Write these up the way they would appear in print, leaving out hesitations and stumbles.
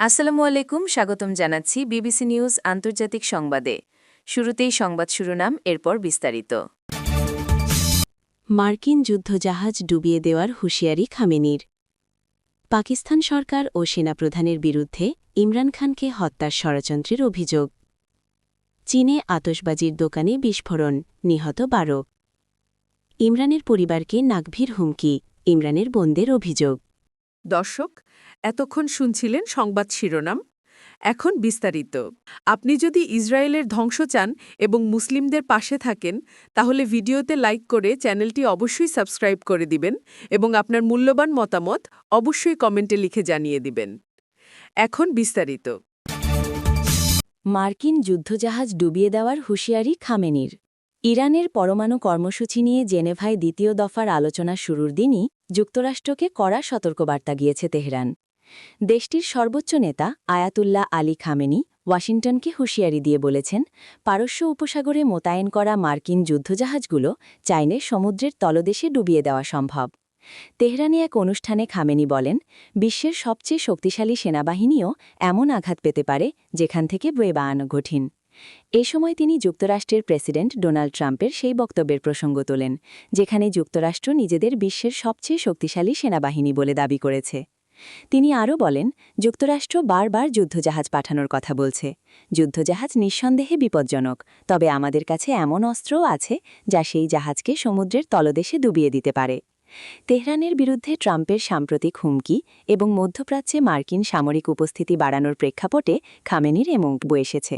আসসালামু আলাইকুম, স্বাগতম জানাচ্ছি বিবিসি নিউজ আন্তর্জাতিক সংবাদে। শুরুতেই সংবাদ শিরোনাম, এরপর বিস্তারিত। মার্কিন যুদ্ধজাহাজ ডুবিয়ে দেওয়ার হুঁশিয়ারি খামেনির। পাকিস্তান সরকার ও সেনাপ্রধানের বিরুদ্ধে ইমরান খানকে হত্যার ষড়যন্ত্রের অভিযোগ। চীনে আতশবাজির দোকানে বিস্ফোরণ, নিহত ১২। ইমরানের পরিবারকে নাকভির হুমকি, ইমরানের বোনদের অভিযোগ। দর্শক, এতক্ষণ শুনছিলেন সংবাদ শিরোনাম। এখন বিস্তারিত। আপনি যদি ইসরায়েলের ধ্বংস চান এবং মুসলিমদের পাশে থাকেন, তাহলে ভিডিওতে লাইক করে চ্যানেলটি অবশ্যই সাবস্ক্রাইব করে দিবেন এবং আপনার মূল্যবান মতামত অবশ্যই কমেন্টে লিখে জানিয়ে দিবেন। এখন বিস্তারিত। মার্কিন যুদ্ধজাহাজ ডুবিয়ে দেওয়ার হুঁশিয়ারি খামেনির। ইরানের পরমাণু কর্মসূচি নিয়ে জেনেভায় দ্বিতীয় দফার আলোচনা শুরুর দিনই যুক্তরাষ্ট্রকে কড়া সতর্কবার্তা গিয়েছে তেহরান। দেশটির সর্বোচ্চ নেতা আয়াতুল্লাহ আলী খামেনি ওয়াশিংটনকে হুঁশিয়ারি দিয়ে বলেছেন, পারস্য উপসাগরে মোতায়েন করা মার্কিন যুদ্ধজাহাজগুলো চাইলে সমুদ্রের তলদেশে ডুবিয়ে দেওয়া সম্ভব। তেহরানে এক অনুষ্ঠানে খামেনি বলেন, বিশ্বের সবচেয়ে শক্তিশালী সেনাবাহিনীও এমন আঘাত পেতে পারে যেখান থেকে বয়ে বাড়ানো কঠিন। এ সময় তিনি যুক্তরাষ্ট্রের প্রেসিডেন্ট ডোনাল্ড ট্রাম্পের সেই বক্তব্যের প্রসঙ্গ তোলেন, যেখানে যুক্তরাষ্ট্র নিজেদের বিশ্বের সবচেয়ে শক্তিশালী সেনাবাহিনী বলে দাবি করেছে। তিনি আরও বলেন, যুক্তরাষ্ট্র বারবার যুদ্ধজাহাজ পাঠানোর কথা বলছে। যুদ্ধজাহাজ নিঃসন্দেহে বিপজ্জনক, তবে আমাদের কাছে এমন অস্ত্রও আছে যা সেই জাহাজকে সমুদ্রের তলদেশে ডুবিয়ে দিতে পারে। তেহরানের বিরুদ্ধে ট্রাম্পের সাম্প্রতিক হুমকি এবং মধ্যপ্রাচ্যে মার্কিন সামরিক উপস্থিতি বাড়ানোর প্রেক্ষাপটে খামেনির এ মন্তব্য এসেছে।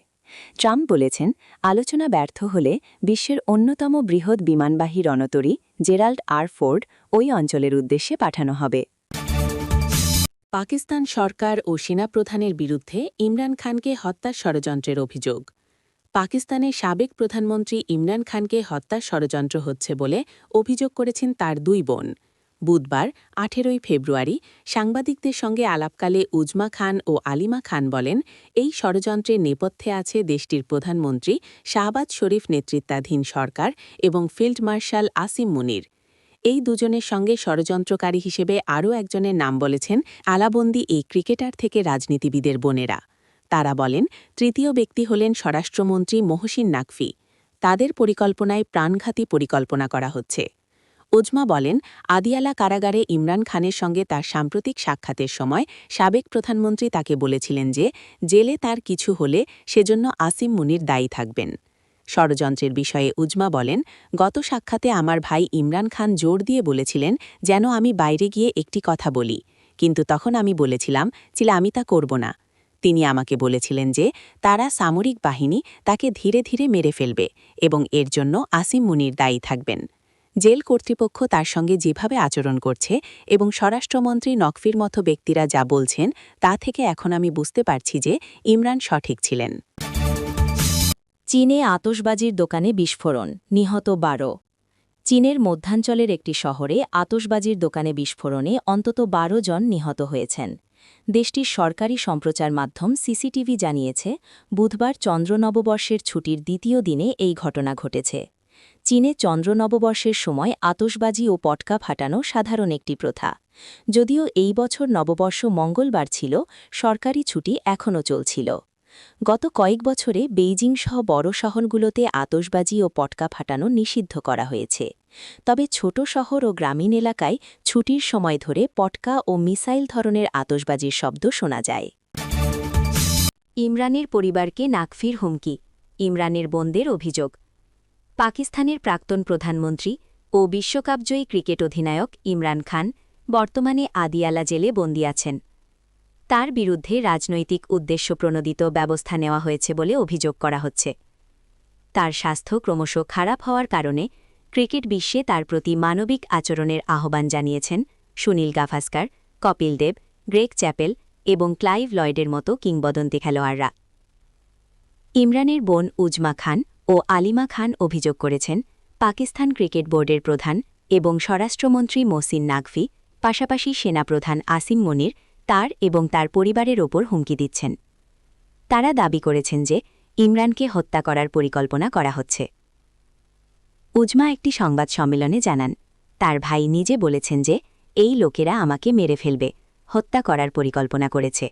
ট্রাম্প বলেছেন, আলোচনা ব্যর্থ হলে বিশ্বের অন্যতম বৃহৎ বিমানবাহী রণতরী জেরাল্ড আর ফোর্ড ওই অঞ্চলের উদ্দেশ্যে পাঠানো হবে। পাকিস্তান সরকার ও সেনাপ্রধানের বিরুদ্ধে ইমরান খানকে হত্যার ষড়যন্ত্রের অভিযোগ। পাকিস্তানের সাবেক প্রধানমন্ত্রী ইমরান খানকে হত্যার ষড়যন্ত্র হচ্ছে বলে অভিযোগ করেছেন তার দুই বোন। বুধবার ১৮ ফেব্রুয়ারি সাংবাদিকদের সঙ্গে আলাপকালে উজমা খান ও আলিমা খান বলেন, এই ষড়যন্ত্রের নেপথ্যে আছে দেশটির প্রধানমন্ত্রী শাহবাজ শরীফ নেতৃত্বাধীন সরকার এবং ফিল্ড মার্শাল আসিম মুনির। এই দুজনের সঙ্গে ষড়যন্ত্রকারী হিসেবে আরও একজনের নাম বলেছেন আলাবন্দী এই ক্রিকেটার থেকে রাজনীতিবিদের বোনেরা। তারা বলেন, তৃতীয় ব্যক্তি হলেন স্বরাষ্ট্রমন্ত্রী মহসিন নাকভি। তাদের পরিকল্পনায় প্রাণঘাতী পরিকল্পনা করা হচ্ছে। উজমা বলেন, আদিয়ালা কারাগারে ইমরান খানের সঙ্গে তার সাম্প্রতিক সাক্ষাতের সময় সাবেক প্রধানমন্ত্রী তাকে বলেছিলেন যে জেলে তার কিছু হলে সেজন্য আসিম মুনির দায়ী থাকবেন। ষড়যন্ত্রের বিষয়ে উজমা বলেন, গত সাক্ষাতে আমার ভাই ইমরান খান জোর দিয়ে বলেছিলেন যেন আমি বাইরে গিয়ে একটি কথা বলি, কিন্তু তখন আমি বলেছিলাম আমি তা করব না। তিনি আমাকে বলেছিলেন যে তারা সামরিক বাহিনী তাকে ধীরে ধীরে মেরে ফেলবে এবং এর জন্য আসিম মুনির দায়ী থাকবেন। জেল কর্তৃপক্ষ তার সঙ্গে যেভাবে আচরণ করছে এবং স্বরাষ্ট্রমন্ত্রী নকভির মতো ব্যক্তিরা যা বলছেন তা থেকে এখন আমি বুঝতে পারছি যে ইমরান সঠিক ছিলেন। চীনে আতশবাজির দোকানে বিস্ফোরণ, নিহত ১২। চীনের মধ্যাঞ্চলের একটি শহরে আতশবাজির দোকানে বিস্ফোরণে অন্তত ১২ জন নিহত হয়েছেন। দেশটির সরকারি সম্প্রচার মাধ্যম সিসিটিভি জানিয়েছে, বুধবার চন্দ্র নববর্ষের ছুটির দ্বিতীয় দিনে এই ঘটনা ঘটেছে। চীনে চন্দ্র নববর্ষের সময় আতশবাজি ও পটকা ফাটানো সাধারণ একটি প্রথা। যদিও এই বছর নববর্ষ মঙ্গলবার ছিল, সরকারি ছুটি এখনও চলছিল। গত কয়েক বছরে বেইজিং সহ বড় শহরগুলোতে আতশবাজি ও পটকা ফাটানো নিষিদ্ধ করা হয়েছে। তবে ছোট শহর ও গ্রামীণ এলাকায় ছুটির সময় ধরে পটকা ও মিসাইল ধরনের আতশবাজির শব্দ শোনা যায়। ইমরানের পরিবারকে নাকভির হুমকি, ইমরানের বোনদের অভিযোগ। পাকিস্তানের প্রাক্তন প্রধানমন্ত্রী ও বিশ্বকাপজয়ী ক্রিকেট অধিনায়ক ইমরান খান বর্তমানে আদিয়ালা জেলে বন্দী আছেন। তার বিরুদ্ধে রাজনৈতিক উদ্দেশ্যপ্রণোদিত ব্যবস্থা নেওয়া হয়েছে বলে অভিযোগ করা হচ্ছে। তার স্বাস্থ্য ক্রমশ খারাপ হওয়ার কারণে ক্রিকেট বিশ্বে তার প্রতি মানবিক আচরণের আহ্বান জানিয়েছেন সুনীল গাভাস্কার, কপিল দেব, গ্রেগ চ্যাপেল এবং ক্লাইভ লয়েডের মতো কিংবদন্তি খেলোয়াড়রা। ইমরানের বোন উজমা খান ও আলিমা খান অভিযোগ করেছেন, পাকিস্তান ক্রিকেট বোর্ডের প্রধান এবং স্বরাষ্ট্রমন্ত্রী মহসিন নাকভি, পাশাপাশি সেনাপ্রধান আসিম মুনির তার এবং তার পরিবারের ওপর হুমকি দিচ্ছেন। তারা দাবি করেছেন যে ইমরানকে হত্যা করার পরিকল্পনা করা হচ্ছে। উজমা একটি সংবাদ সম্মেলনে জানান, তার ভাই নিজে বলেছেন যে এই লোকেরা আমাকে মেরে ফেলবে, হত্যা করার পরিকল্পনা করেছে।